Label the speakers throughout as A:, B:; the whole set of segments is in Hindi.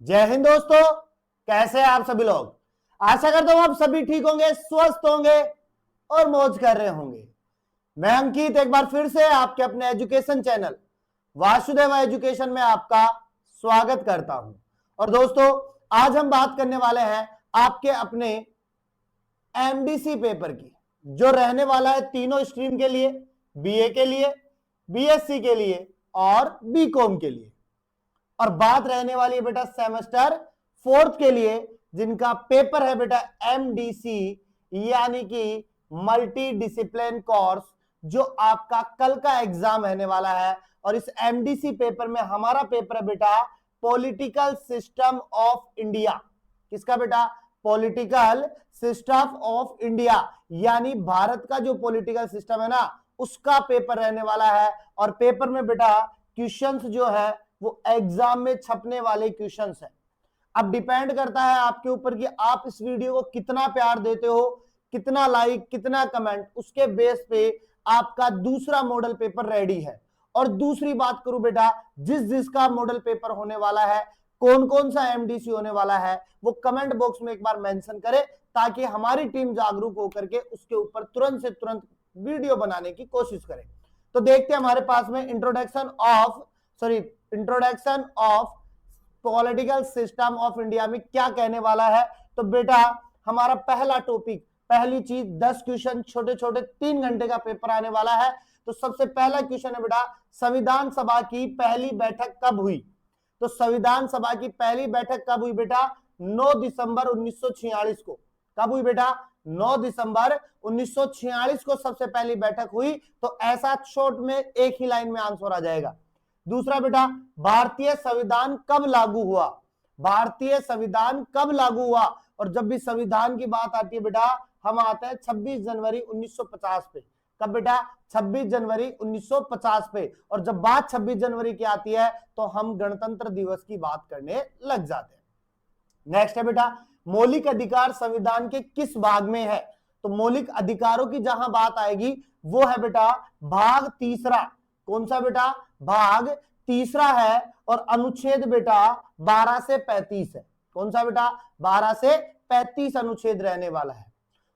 A: जय हिंद दोस्तों, कैसे हैं आप सभी लोग। आशा करता हूं आप सभी ठीक होंगे, स्वस्थ होंगे और मौज कर रहे होंगे। मैं अंकित एक बार फिर से आपके अपने एजुकेशन चैनल वासुदेव एजुकेशन में आपका स्वागत करता हूं। और दोस्तों, आज हम बात करने वाले हैं आपके अपने एमडीसी पेपर की, जो रहने वाला है तीनों स्ट्रीम के लिए, बीए के लिए, बीएससी के लिए और बीकॉम के लिए। और बात रहने वाली है बेटा सेमेस्टर 4th के लिए, जिनका पेपर है बेटा एमडीसी यानी कि मल्टी डिसिप्लिन कोर्स, जो आपका कल का एग्जाम रहने वाला है। और इस एमडीसी पेपर में हमारा पेपर है बेटा पॉलिटिकल सिस्टम ऑफ इंडिया। किसका बेटा? पॉलिटिकल सिस्टम ऑफ इंडिया, यानी भारत का जो पॉलिटिकल सिस्टम है ना, उसका पेपर रहने वाला है। और पेपर में बेटा क्वेश्चंस जो है वो एग्जाम में छपने वाले क्वेश्चंस हैं। अब डिपेंड करता है आपके ऊपर कि आप इस वीडियो को कितना प्यार देते हो, कितना लाइक, कितना कमेंट, उसके बेस पे आपका दूसरा मॉडल पेपर रेडी है। और दूसरी बात करूं बेटा, जिसका मॉडल पेपर होने वाला है, कौन कौन सा एमडीसी होने वाला है, वो कमेंट बॉक्स में एक बार मेंशन करे, ताकि हमारी टीम जागरूक होकर के उसके ऊपर तुरंत से तुरंत वीडियो बनाने की कोशिश करे। तो देखते हैं हमारे पास में introduction of political system of India में क्या कहने वाला है। तो बेटा हमारा पहला टॉपिक, पहली चीज, 10 क्वेश्चन, छोटे छोटे 3 घंटे का पेपर आने वाला है। तो सबसे पहला क्वेश्चन है बेटा, संविधान सभा की पहली बैठक कब हुई? तो संविधान सभा की पहली बैठक कब हुई बेटा? 9 दिसंबर 1946 को। कब हुई बेटा? 9 दिसंबर 1946 को सबसे पहली बैठक हुई। तो ऐसा शॉर्ट में एक ही लाइन में आंसर आ जाएगा। दूसरा बेटा, भारतीय संविधान कब लागू हुआ? भारतीय संविधान कब लागू हुआ? और जब भी संविधान की बात आती है बेटा, हम आते हैं 26 जनवरी 1950 पे। कब बेटा? 26 जनवरी 1950 पे। और जब बात 26 जनवरी की आती है तो हम गणतंत्र दिवस की बात करने लग जाते हैं। नेक्स्ट है बेटा, मौलिक अधिकार संविधान के किस भाग में है? तो मौलिक अधिकारों की जहां बात आएगी वो है बेटा भाग तीसरा। कौन सा बेटा? भाग तीसरा है। और अनुच्छेद बेटा 12 से 35 है। कौन सा बेटा? 12 से 35 अनुच्छेद रहने वाला है।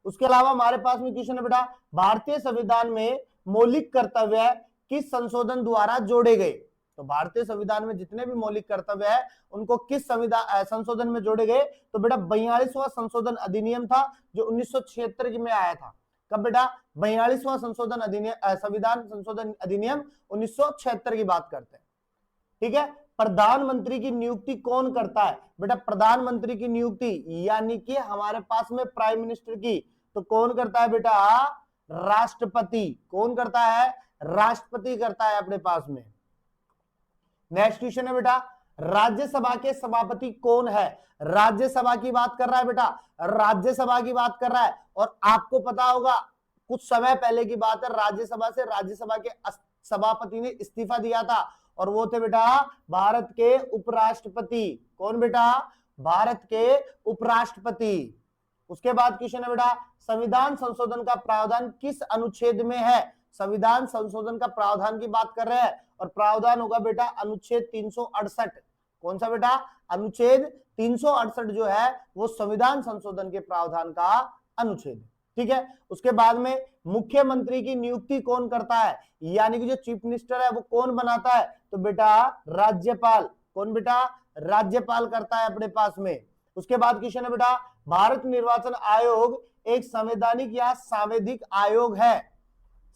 A: उसके अलावा हमारे पास में क्वेश्चन है बेटा, भारतीय संविधान में मौलिक कर्तव्य किस संशोधन द्वारा जोड़े गए? तो भारतीय संविधान में जितने भी मौलिक कर्तव्य है उनको किस संशोधन में जोड़े गए? तो बेटा 42वां संशोधन अधिनियम था, जो 1976 में आया था। कब बेटा? 42वां संशोधन अधिनियम, संविधान संशोधन अधिनियम 1976 की बात करते हैं। ठीक है। प्रधानमंत्री की नियुक्ति कौन करता है? बेटा प्रधानमंत्री की नियुक्ति यानी कि हमारे पास में प्राइम मिनिस्टर की, तो कौन करता है बेटा? राष्ट्रपति। कौन करता है? राष्ट्रपति करता है अपने पास में। नेक्स्ट क्वेश्चन है बेटा, राज्यसभा के सभापति कौन है? राज्यसभा की बात कर रहा है बेटा, राज्यसभा की बात कर रहा है। और आपको पता होगा कुछ समय पहले की बात है, राज्यसभा के सभापति ने इस्तीफा दिया था, और वो थे बेटा भारत के उपराष्ट्रपति। कौन बेटा? भारत के उपराष्ट्रपति। उसके बाद क्वेश्चन है बेटा, संविधान संशोधन का प्रावधान किस अनुच्छेद में है? संविधान संशोधन का प्रावधान की बात कर रहे हैं, और प्रावधान होगा बेटा अनुच्छेद 368। कौन सा बेटा? अनुच्छेद 368 जो है वो संविधान संशोधन के प्रावधान का अनुच्छेद। ठीक है। उसके बाद में मुख्यमंत्री की नियुक्ति कौन करता है, यानी कि जो चीफ मिनिस्टर है वो कौन बनाता है? तो बेटा राज्यपाल। कौन बेटा? राज्यपाल करता है अपने पास में। उसके बाद क्वेश्चन है बेटा, भारत निर्वाचन आयोग एक संवैधानिक या सांवैधिक आयोग है?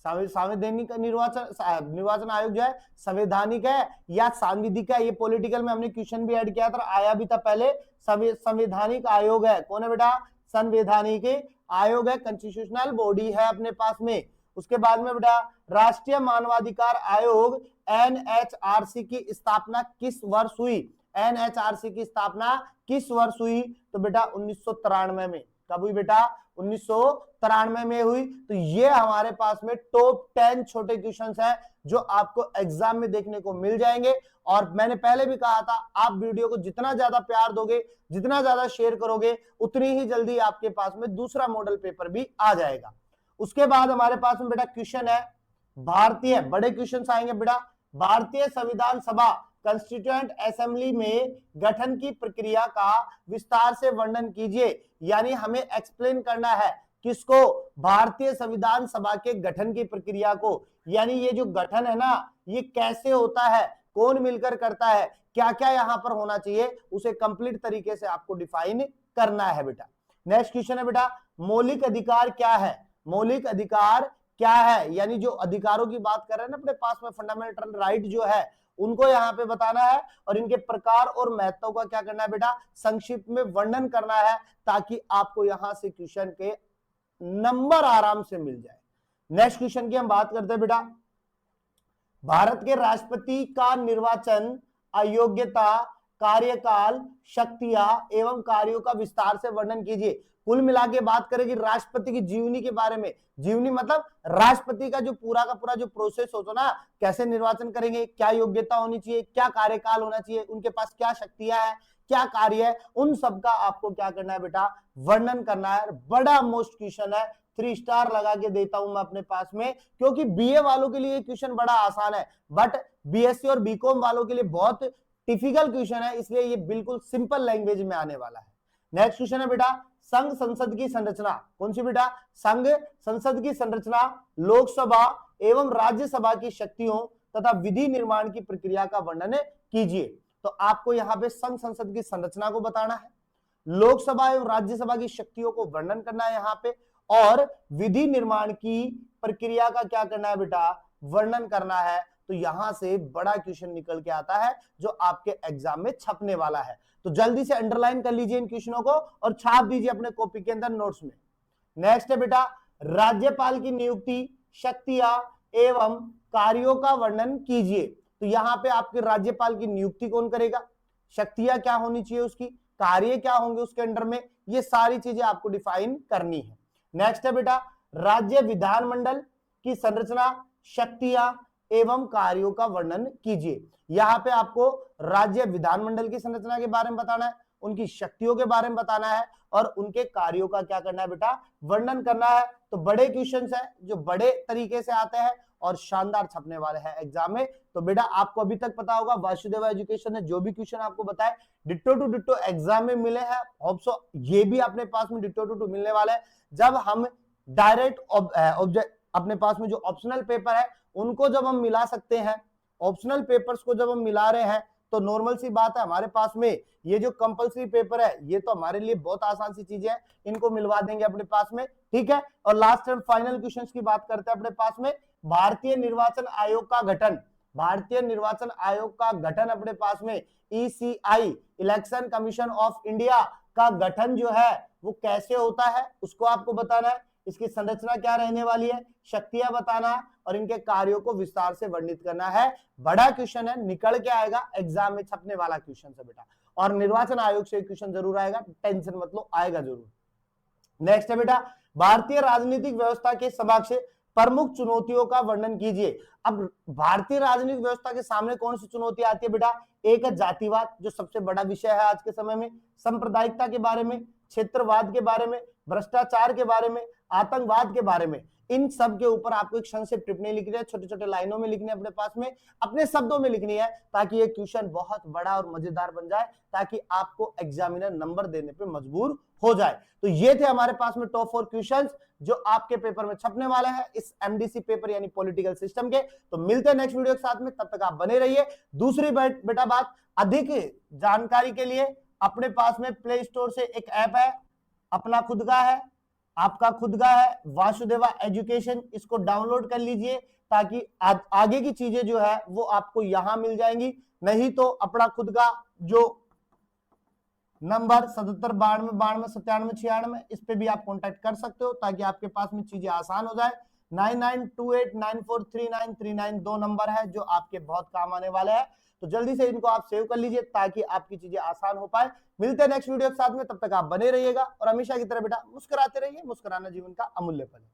A: संवैधानिक निर्वाचन आयोग जो है संवैधानिक है या सांविधिक है? ये पॉलिटिकल में हमने क्वेश्चन भी ऐड किया था, आया भी था पहले। संवैधानिक आयोग है। कौन है बेटा? संवैधानिक आयोग है, कॉन्स्टिट्यूशनल बॉडी है अपने पास में। उसके बाद में बेटा, राष्ट्रीय मानवाधिकार आयोग एनएचआरसी की स्थापना किस वर्ष हुई? एनएचआरसी की स्थापना किस वर्ष हुई? तो बेटा 1993 में। कब हुई बेटा? 1993 में हुई। तो ये हमारे पास में टॉप 10 छोटे क्वेश्चंस हैं जो आपको एग्जाम में देखने को मिल जाएंगे। और मैंने पहले भी कहा था, आप वीडियो को जितना ज्यादा प्यार दोगे, जितना ज्यादा शेयर करोगे, उतनी ही जल्दी आपके पास में दूसरा मॉडल पेपर भी आ जाएगा। उसके बाद हमारे पास में बेटा क्वेश्चन है, भारतीय, बड़े क्वेश्चन आएंगे बेटा, भारतीय संविधान सभा कंस्टिट्यूएंट असेंबली में गठन की प्रक्रिया का विस्तार से वर्णन कीजिए। यानी हमें एक्सप्लेन करना है किसको, भारतीय संविधान सभा के गठन की प्रक्रिया को। यानी ये जो गठन है ना, ये कैसे होता है, कौन मिलकर करता है, क्या क्या यहां पर होना चाहिए, उसे कंप्लीट तरीके से आपको डिफाइन करना है बेटा। नेक्स्ट क्वेश्चन है बेटा, मौलिक अधिकार क्या है? मौलिक अधिकार क्या है, यानी जो अधिकारों की बात कर रहे हैं ना अपने पास में, फंडामेंटल राइट जो है उनको यहाँ पे बताना है और इनके प्रकार और महत्व का क्या करना है बेटा, संक्षिप्त में वर्णन करना है, ताकि आपको यहां से क्वेश्चन के नंबर आराम से मिल जाए। नेक्स्ट क्वेश्चन की हम बात करते हैं बेटा, भारत के राष्ट्रपति का निर्वाचन, अयोग्यता, कार्यकाल, शक्तियां एवं कार्यों का विस्तार से वर्णन कीजिए। कुल मिला के बात करेगी राष्ट्रपति की जीवनी के बारे में। जीवनी मतलब राष्ट्रपति का जो पूरा का पूरा जो प्रोसेस होता ना, कैसे निर्वाचन करेंगे, क्या योग्यता होनी चाहिए, क्या कार्यकाल होना चाहिए, उनके पास क्या शक्तियां है, क्या कार्य है, उन सब का आपको क्या करना है बेटा, वर्णन करना है। बड़ा मोस्ट क्वेश्चन है, 3 स्टार लगा के देता हूं मैं अपने पास में, क्योंकि बीए वालों के लिए क्वेश्चन बड़ा आसान है, बट बीएससी और बीकॉम वालों के लिए बहुत टिपिकल क्वेश्चन है, इसलिए ये बिल्कुल सिंपल लैंग्वेज में आने वाला है। नेक्स्ट क्वेश्चन है बेटा, संघ संसद की संरचना। कौन सी बेटा, संघ संसद की संरचना, लोकसभा एवं राज्यसभा की शक्तियों तथा विधि निर्माण की प्रक्रिया का वर्णन कीजिए। तो आपको यहाँ पे संघ संसद की संरचना को बताना है, लोकसभा एवं राज्यसभा की शक्तियों को वर्णन करना है यहाँ पे, और विधि निर्माण की प्रक्रिया का क्या करना है बेटा, वर्णन करना है। तो यहां से बड़ा क्वेश्चन निकल के आता है जो आपके एग्जाम में छपने वाला है। तो जल्दी से अंडरलाइन कर लीजिए इन क्वेश्चनों को और छाप दीजिए अपने कॉपी के अंदर, नोट्स में। नेक्स्ट है बेटा, राज्यपाल की नियुक्ति, शक्तियां एवं कार्यों का वर्णन कीजिए। तो यहां पे आपके राज्यपाल की नियुक्ति कौन करेगा, शक्तियां क्या होनी चाहिए उसकी, कार्य क्या होंगे उसके अंडर में, ये सारी चीजें आपको डिफाइन करनी है। नेक्स्ट है बेटा, राज्य विधानमंडल की संरचना, शक्तियां एवं कार्यों का वर्णन कीजिए। यहां पे आपको राज्य विधानमंडल की संरचना के बारे में बताना है, उनकी शक्तियों के बारे में बताना है और उनके कार्यों का क्या करना है बेटा, वर्णन करना है। तो बड़े क्वेश्चंस है जो बड़े तरीके से आते हैं और शानदार छपने वाले हैं एग्जाम में। तो बेटा आपको अभी तक पता होगा, वासुदेवा एजुकेशन ने जो भी क्वेश्चन आपको बताए डिट्टो टू डिट्टो एग्जाम में मिले हैं, होप सो ये भी अपने पास में डिट्टो टू मिलने वाले हैं। जब हम डायरेक्ट ऑब्जेक्ट अपने पास में जो ऑप्शनल पेपर है उनको जब हम मिला सकते हैं, ऑप्शनल पेपर्स को जब हम मिला रहे हैं, तो नॉर्मल सी बात है हमारे पास में ये जो कंपलसरी पेपर है ये तो हमारे लिए बहुत आसान सी चीजें हैं, इनको मिलवा देंगे अपने पास में, ठीक है। और लास्ट एंड फाइनल क्वेश्चंस की बात करते हैं अपने पास में, भारतीय निर्वाचन आयोग का गठन। भारतीय निर्वाचन आयोग का गठन अपने पास में, ECI election commission of India का गठन जो है वो कैसे होता है उसको आपको बताना है, इसकी संरचना क्या रहने वाली है, शक्तियां बताना है और इनके कार्यों को विस्तार से वर्णित करना है। बड़ा क्वेश्चन है, निकल के आएगा, एग्जाम में छपने वाला क्वेश्चन है बेटा, और निर्वाचन आयोग से क्वेश्चन जरूर आएगा, टेंशन मत लो, आएगा जरूर। नेक्स्ट है बेटा, भारतीय राजनीतिक व्यवस्था के समक्ष प्रमुख चुनौतियों का वर्णन कीजिए। अब भारतीय राजनीतिक व्यवस्था के सामने कौन सी चुनौती आती है बेटा, एक है जातिवाद जो सबसे बड़ा विषय है आज के समय में, सांप्रदायिकता के बारे में, क्षेत्रवाद के बारे में, भ्रष्टाचार के बारे में, आतंकवाद के बारे में। इन सब के ऊपर आपको एक संक्षिप्त टिप्पणी लिखनी है, छोटे छोटे लाइनों में लिखनी है, अपने पास में अपने शब्दों में लिखनी है, ताकि ये क्वेश्चन बहुत बड़ा और मजेदार बन जाए, ताकि आपको एग्जामिनर नंबर देने पे मजबूर हो जाए। तो ये थे हमारे पास में टॉप 4 क्वेश्चंस जो आपके पेपर में छपने वाले हैं इस एमडीसी पेपर यानी पॉलिटिकल सिस्टम के। तो मिलते हैं नेक्स्ट वीडियो के साथ में, तब तक आप बने रहिए। दूसरी बेटा बात, अधिक जानकारी के लिए अपने पास में प्ले स्टोर से एक ऐप है, अपना खुद का है, आपका खुद का है, वासुदेवा एजुकेशन, इसको डाउनलोड कर लीजिए ताकि आगे की चीजें जो है वो आपको यहां मिल जाएंगी। नहीं तो अपना खुद का जो नंबर 7792929796, इस पे भी आप कांटेक्ट कर सकते हो ताकि आपके पास में चीजें आसान हो जाए। 9928943939 दो नंबर है जो आपके बहुत काम आने वाले हैं, तो जल्दी से इनको आप सेव कर लीजिए ताकि आपकी चीजें आसान हो पाए। मिलते हैं नेक्स्ट वीडियो के साथ में, तब तक आप बने रहिएगा और हमेशा की तरह बेटा मुस्कुराते रहिए, मुस्कुराना जीवन का अमूल्य फल है।